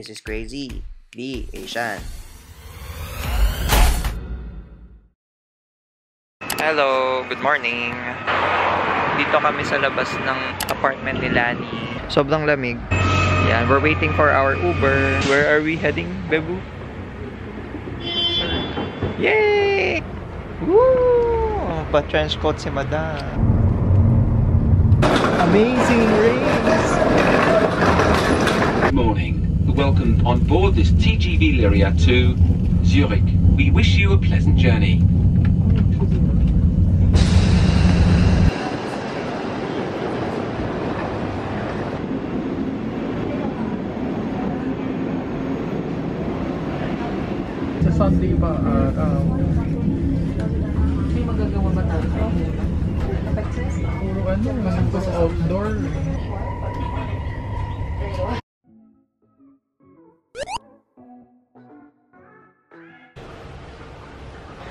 This is Crazy, the Asian. Hello, good morning. Dito kami sa labas ng apartment ni Lani. Sobrang lamig. Yan, we're waiting for our Uber. Where are we heading, Bebu? Yay! Woo! Pa-trench coat si Madam. Amazing rains! Good morning. Welcome on board this TGV Lyria to Zurich. We wish you a pleasant journey. Sa Sunday ba may magagawa ba tayo? Puro nandito sa outdoor.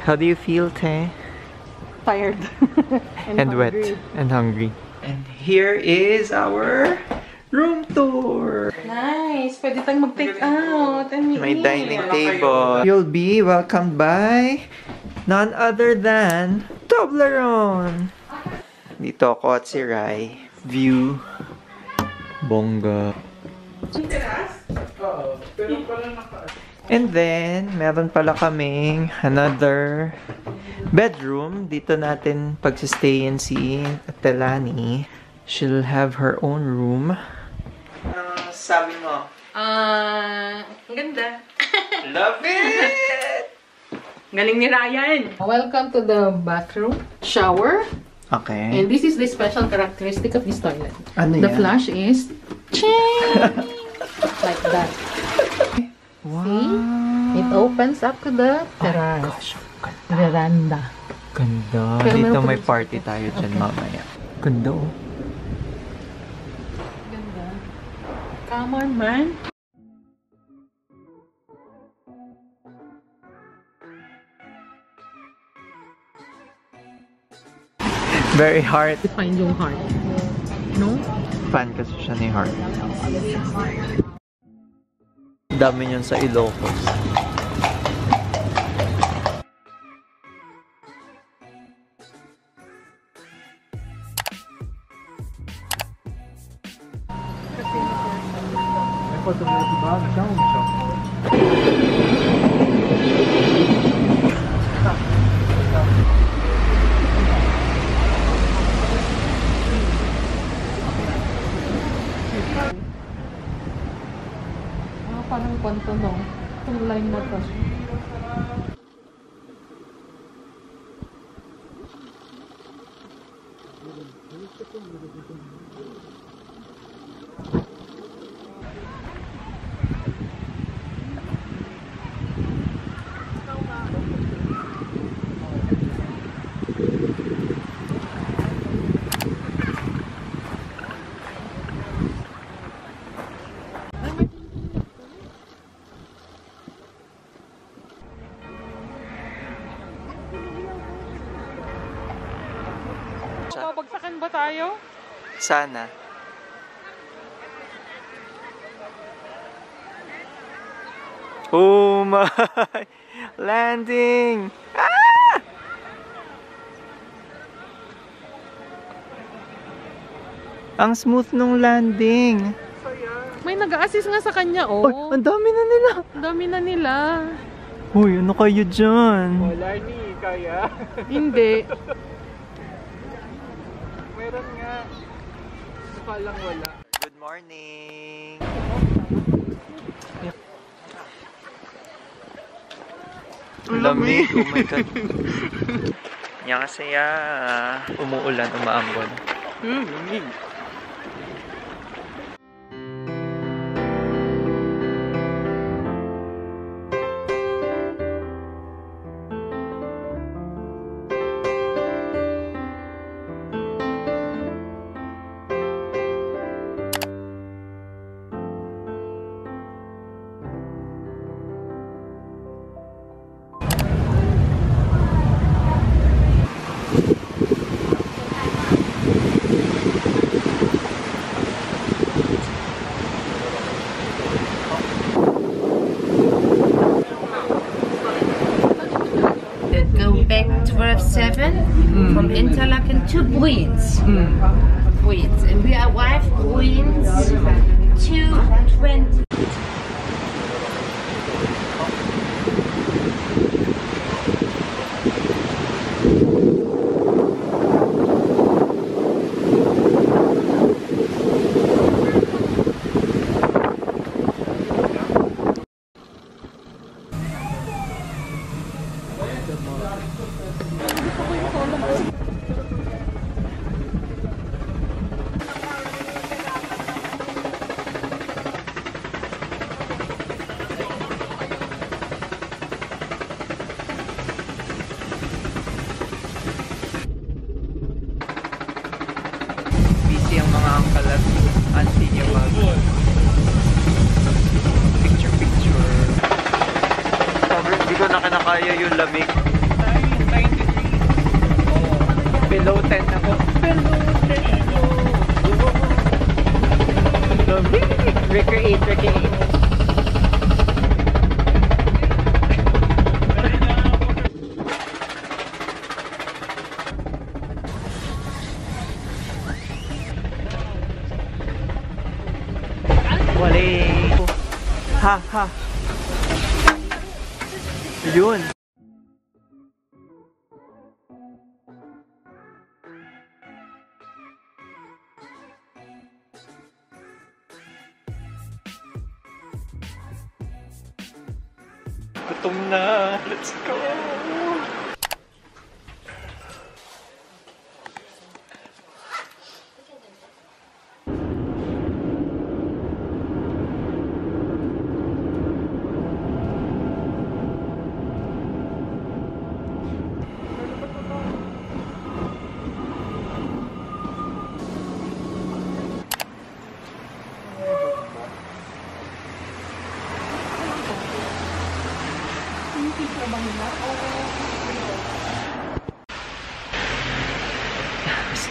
How do you feel, Te? Tired. And wet. And hungry. And here is our room tour. Nice! Pwede tayong mag-take out. May dining table. You'll be welcomed by none other than Toblerone. Dito ako at si Rai. View. Bongga. And then, meron pala kaming another bedroom. Dito natin pagsistayin si Telani. She'll have her own room. Sabi mo? Ang ganda. Love it! Galing ni Ryan. Welcome to the bathroom. Shower. Okay. And this is the special characteristic of this toilet. Ano the yan? flush is like that. Wow. See? It opens up to the terrace. Veranda. Ganda. Pero Dito meron may pa- party tayo dyan mamaya. Ganda oh. Ganda. Come on, man. Very hard. Define yung heart. No? Fan kasi siya ni Heart. Dami yun sa Ilocos. Parang kwento, no? Itong line na to. Babagsakan ba tayo? Sana. Oh my! Landing! Ah! Ang smooth nung landing. May nag-a-assist nga sa kanya, oh. Oy, ang dami na nila. Ang dami na nila. Uy, ano kayo dyan? Wala ni kaya. Hindi. Meron nga. Nakalang wala. Good morning! Lamig! Oh my God! Yan kasi umuulan, umaambon. Lamig. 7 from Interlaken to Bruins. Bruins. And we arrived Bruins 2:20. Busy ang mga uncle at auntie niya mag picture. Sabi, hindi ko na kinakaya yung lamig. 9 degrees. Oh, below 10 ako. Below 10 ako. Recreate. Wale. Ha. Yun. Gutom na. Let's go.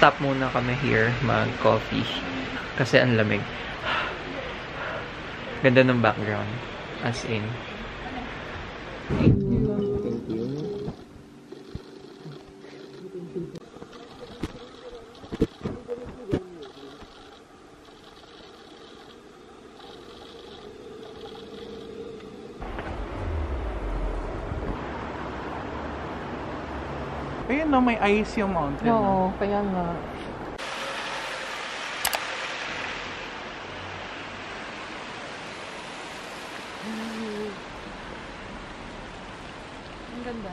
Stop muna kami here mag-coffee kasi ang lamig. Ganda ng background, as in. Ayun no, may ice yung mountain. Oo, kaya nga. Ang ganda.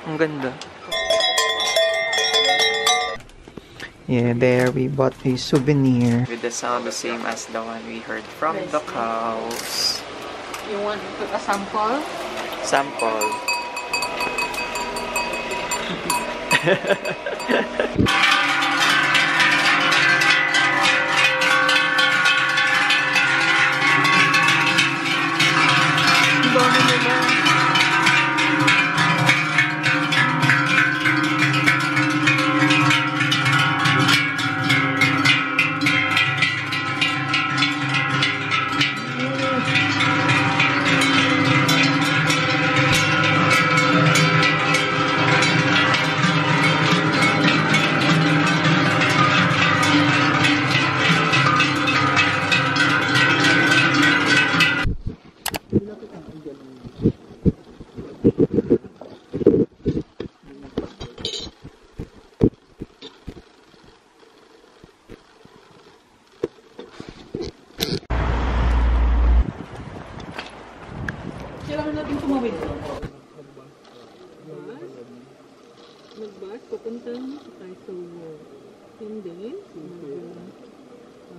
Ang ganda. Yeah, there we bought a souvenir with the sound the same as the one we heard from the cows. You want a sample? Sample. Kailangan natin tumawid. pupunta tayo sa and then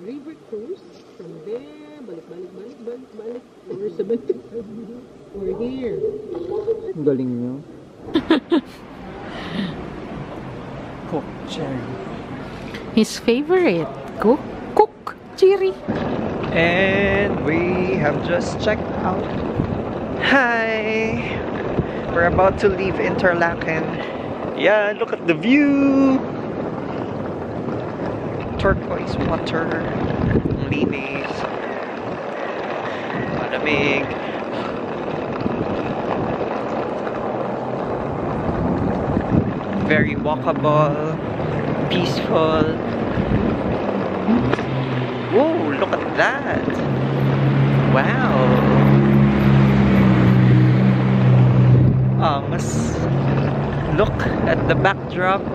river cruise from there, balik. Or 75 minutes. We're here. Galing nyo. Cook cherry. His favorite. Cook cherry. And we have just checked out. Hi! We're about to leave Interlaken. Yeah, look at the view! Turquoise water. Ang linis. Malamig. Very walkable. Peaceful. Whoa, look at that! Wow! Look at the backdrop.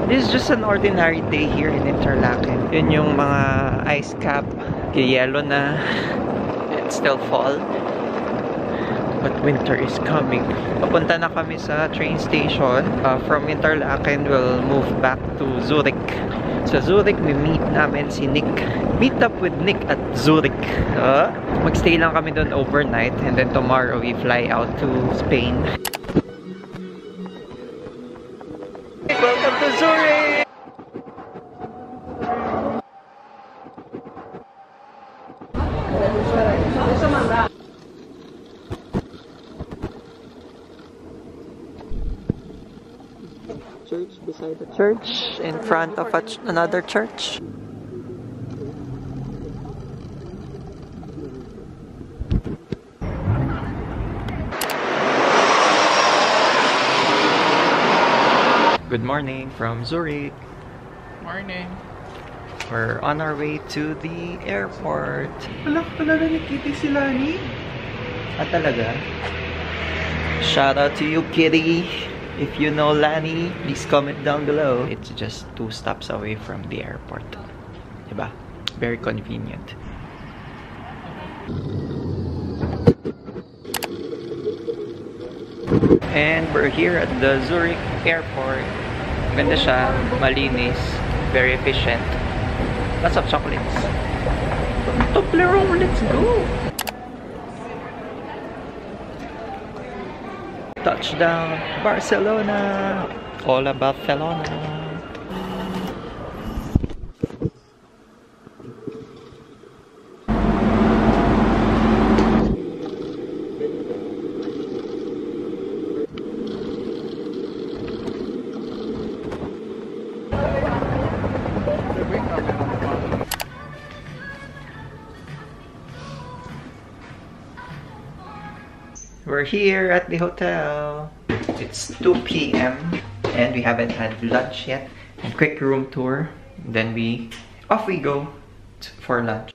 This is just an ordinary day here in Interlaken. Yun yung mga ice cap. Yellow na. It's still fall. But winter is coming. Papunta na kami sa train station. From Interlaken, we'll move back to Zurich. Sa Zurich, we meet namin si Nick. Meet up with Nick at Zurich. Magstay lang kami doon overnight. And then tomorrow, we fly out to Spain. Welcome to Zurich! Church beside the church, in front of another church. Good morning from Zurich. Morning. We're on our way to the airport. Wala ni Kitty si Lani. Talaga? Shout out to you, Kitty. If you know Lani, please comment down below. It's just 2 stops away from the airport. Diba? Very convenient. And we're here at the Zurich airport. Ganda siya, malinis, very efficient. Lots of chocolates. Toblerone, let's go! Touchdown, Barcelona! All about Barcelona. We're here at the hotel. It's 2 p.m. and we haven't had lunch yet. A quick room tour. Then off we go for lunch.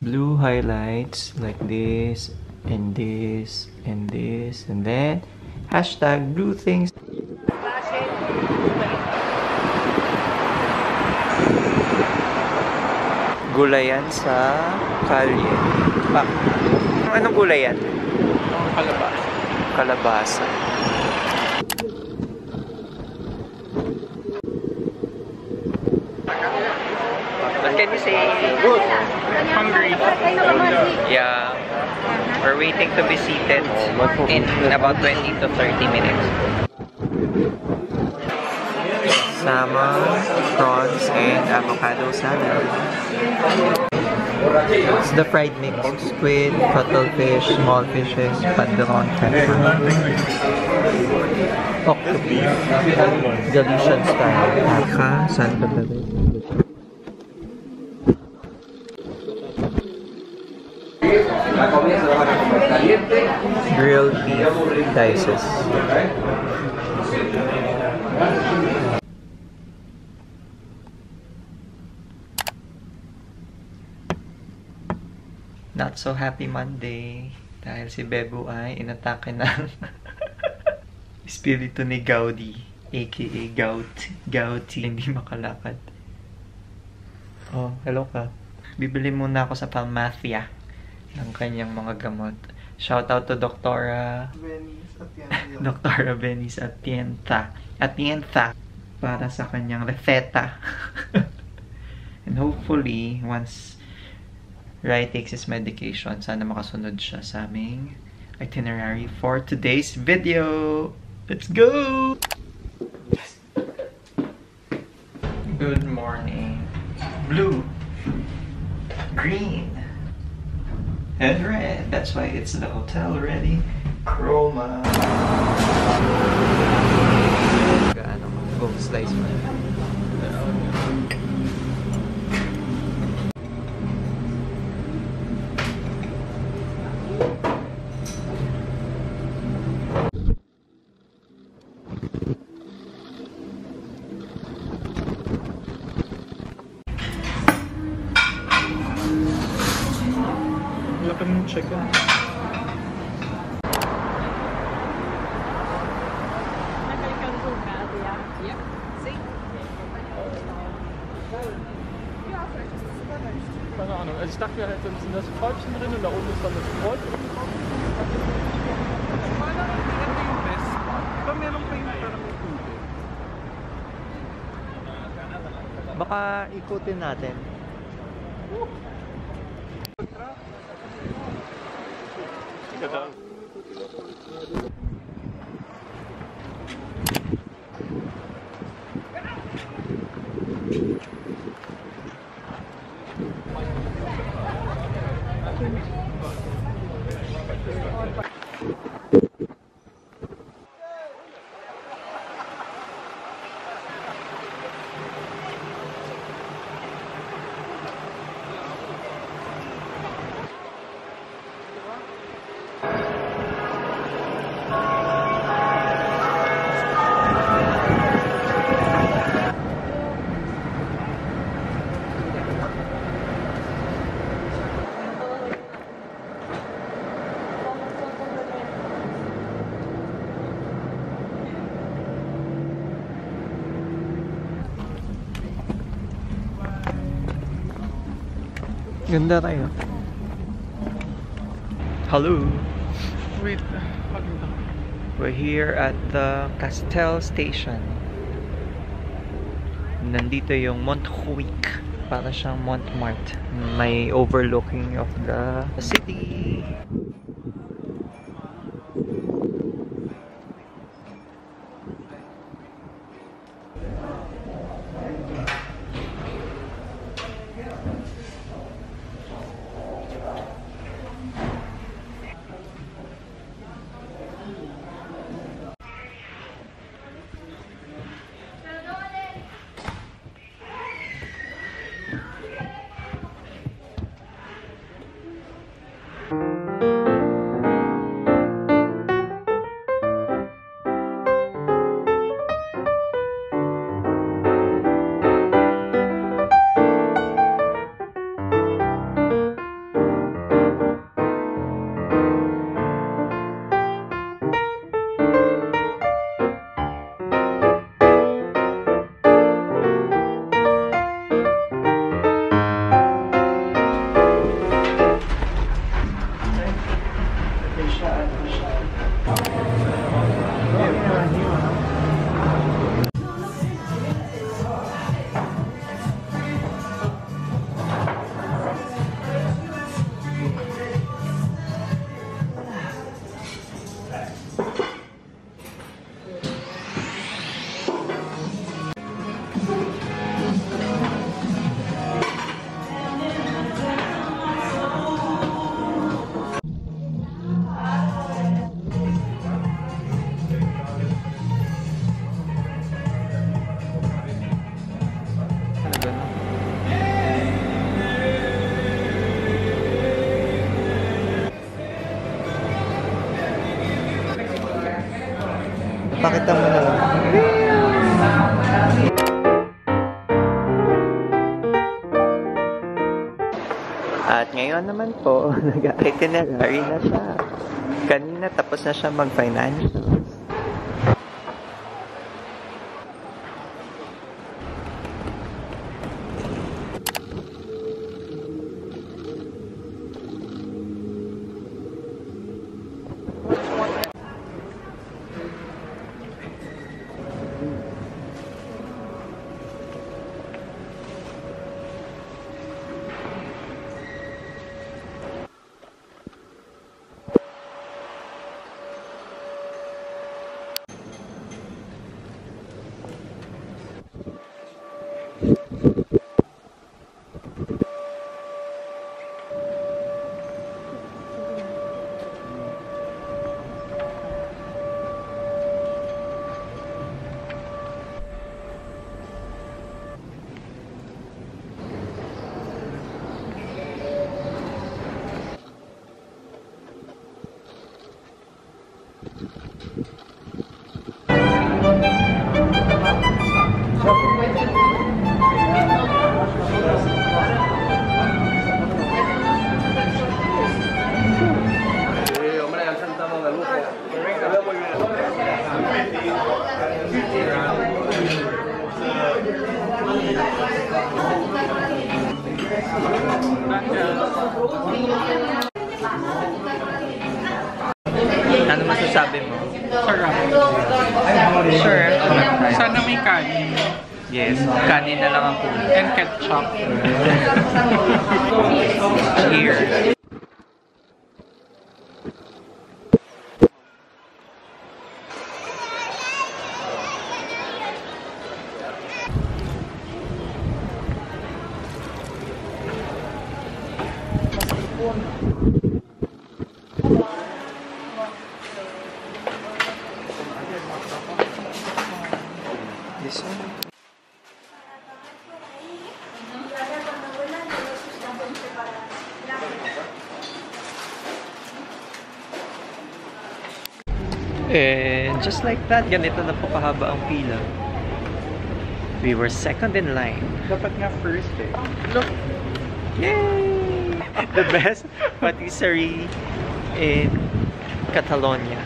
Blue highlights like this and this and this and then hashtag blue things. Gulayan sa kalye. Anong gulay yan? Kalabasa. Kalabasa. What can you say? Good. Hungry. Yeah. We're waiting to be seated in about 20 to 30 minutes. Salmon, prawns, and avocado salad. It's the fried mix. Squid, cuttlefish, small fishes, padron, pepper. Octopus. Galician style. Aka, Santa Bebe. Grilled beef dices. Not so happy Monday dahil si Bebo ay inatake ng espiritu ni Gaudi, aka Gauti, hindi makalakad. Oh, hello ka. Bibili muna ako sa Palmathia ng kanyang mga gamot Shout out to Doctora Doctora Venice Atienza para sa kanyang receta. And hopefully, once Rai takes his medication, sana makasunod siya sa aming itinerary for today's video. Let's go! Good morning. Blue, green, and red. That's why it's the hotel ready. Chroma. Go slice mo. Laki ng chicken. Keine Ahnung. Also ich dachte, wir hätten sind das Täubchen drin und da oben ist dann das Brot. Baka ikutin natin. Ganda tayo. Hello. Wait, We're here at the Castel Station. Nandito yung Montjuic. Para siyang Montmartre. May overlooking of the city. Pakita mo na lang. At ngayon naman po, nag-itinerary na siya. Kanina tapos na siya mag-financials. Ano masasabi mo? Sarap. Sure. Sana may kanin. Yes, kanin na lang ang kunin. And ketchup. Cheers. This one. And just like that, ganito na po kahaba ang pila. We were second in line. Dapat nga first eh. Look! Yay! The best patisserie in Catalonia.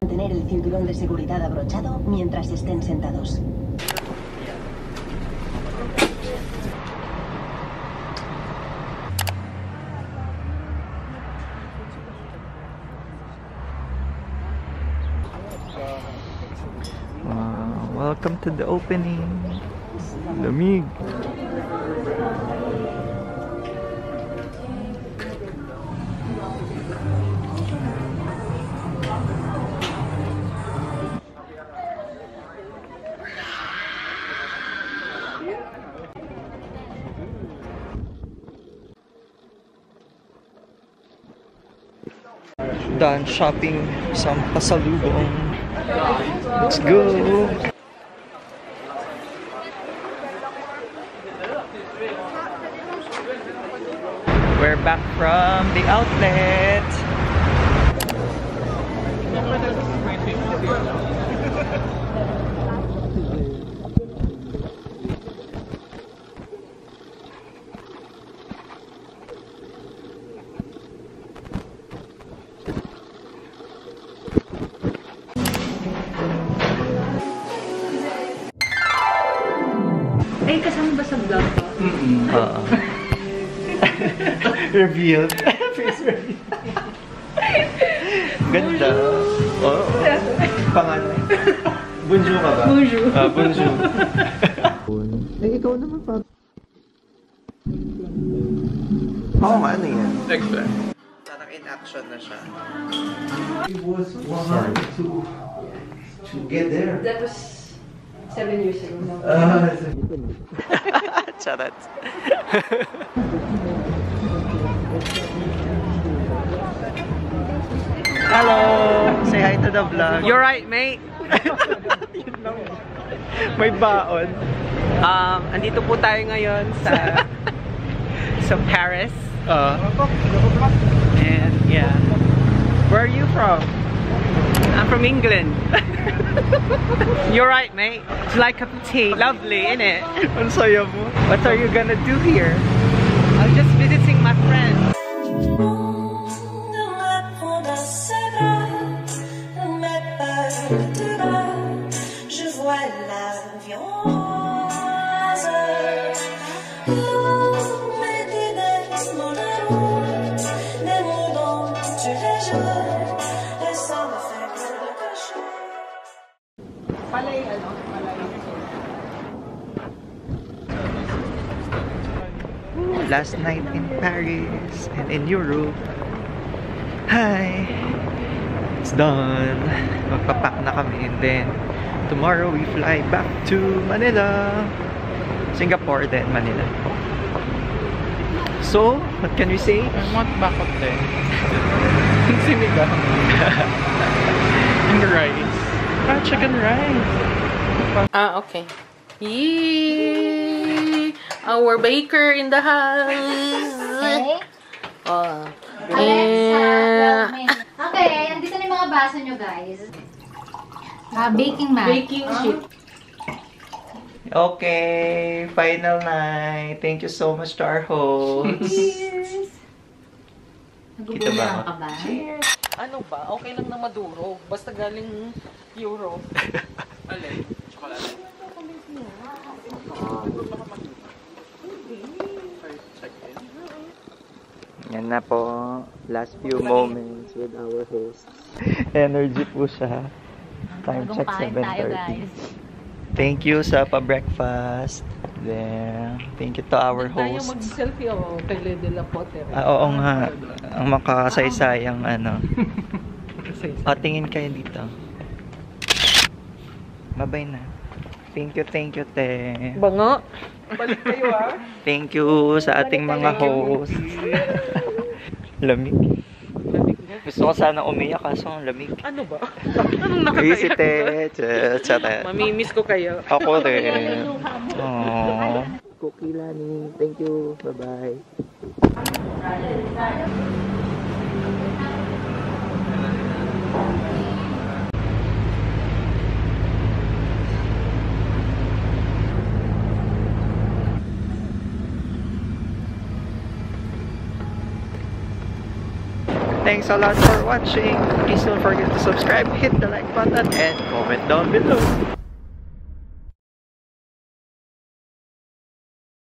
Mantener el cinturón de seguridad abrochado mientras estén sentados. Wow, welcome to the opening. Lamig. Done shopping some pasalubong. Let's go! We're back from the outlet. Ay, kasama ba sa vlog ko? Revealed. Face reveal. Ganda. Oh. Pangalan. Bonjour ka ba? Bonjour. Bonjour. Ikaw naman pa. Ano yan? Expert. Parang in action na siya. It was hard to get there. That was 7 years ago. No? Charot. Hello! Say hi to the vlog. You're right, mate! May baon. Andito po tayo ngayon sa Paris. And yeah. Where are you from? I'm from England. You're right, mate. It's like a cup of tea. Lovely, innit? Ang saya mo. What are you gonna do here? I'm just visiting my friends. Last night in Paris and in Europe. Hi! It's done. Magpapack na kami and then tomorrow we fly back to Manila. Singapore then Manila. So, what can we say? I want bakot din. Sinigang. And rice. Chicken rice. Okay. Yee! Our baker in the house. Okay. Yeah. Okay, Anyway, andito na yung mga baso nyo, guys. Baking mat. Baking sheet. Okay, final night. Thank you so much to our host. Cheers! Kita ba? Nagugulang ka ba? Ano ba? Okay lang na maduro. Basta galing Europe. Alin? Chocolate. Yan na po. Last few moments with our host. Energy po siya. Time check Tayo, guys. 7:30. Thank you sa pa-breakfast. Then, thank you to our Tayo host. mag-selfie o kay Lady Lapote. Oo nga. Ang makasaysayang ano. Tingin kayo dito. Bye-bye na. Thank you, te. Bango. Balik kayo Thank you sa ating mga hosts. Lamig. Gusto ko sana umiyak kaso ang lamig. Ano ba? Anong Easy, nakakaya? te. Chate. Mamimiss ko kayo. Ako rin. Aww. Cookie Lani. Thank you. Bye-bye. Thanks a lot for watching. Please don't forget to subscribe, hit the like button, and comment down below.